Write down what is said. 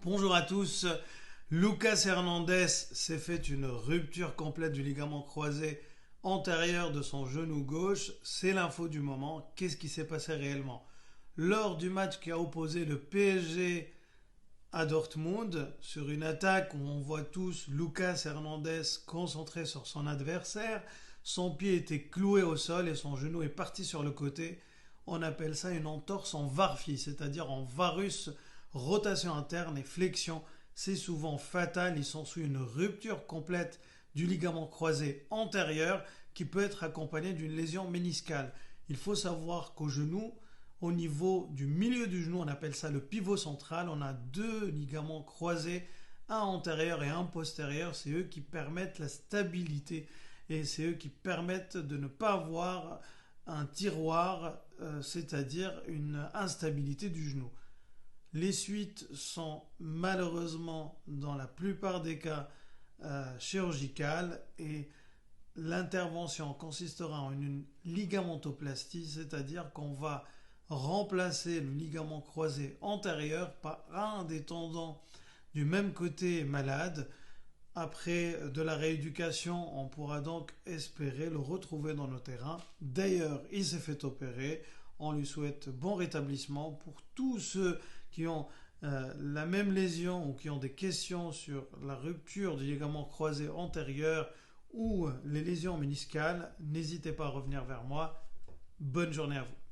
Bonjour à tous. Lucas Hernandez s'est fait une rupture complète du ligament croisé antérieur de son genou gauche. C'est l'info du moment. Qu'est-ce qui s'est passé réellement? Lors du match qui a opposé le PSG à Dortmund, sur une attaque où on voit tous Lucas Hernandez concentré sur son adversaire, son pied était cloué au sol et son genou est parti sur le côté. On appelle ça une entorse en varfie, c'est-à-dire en varus, rotation interne et flexion. C'est souvent fatal, il s'ensuit une rupture complète du ligament croisé antérieur qui peut être accompagnée d'une lésion méniscale. Il faut savoir qu'au genou, au niveau du milieu du genou, on appelle ça le pivot central, on a deux ligaments croisés, un antérieur et un postérieur. C'est eux qui permettent la stabilité et c'est eux qui permettent de ne pas avoir un tiroir, c'est-à-dire une instabilité du genou. Les suites sont malheureusement dans la plupart des cas chirurgicales et l'intervention consistera en une ligamentoplastie, c'est-à-dire qu'on va remplacer le ligament croisé antérieur par un des tendons du même côté malade. Après de la rééducation, on pourra donc espérer le retrouver dans nos terrains. D'ailleurs, il s'est fait opérer. On lui souhaite bon rétablissement. Pour tous ceux qui ont la même lésion ou qui ont des questions sur la rupture du ligament croisé antérieur ou les lésions méniscales, n'hésitez pas à revenir vers moi. Bonne journée à vous.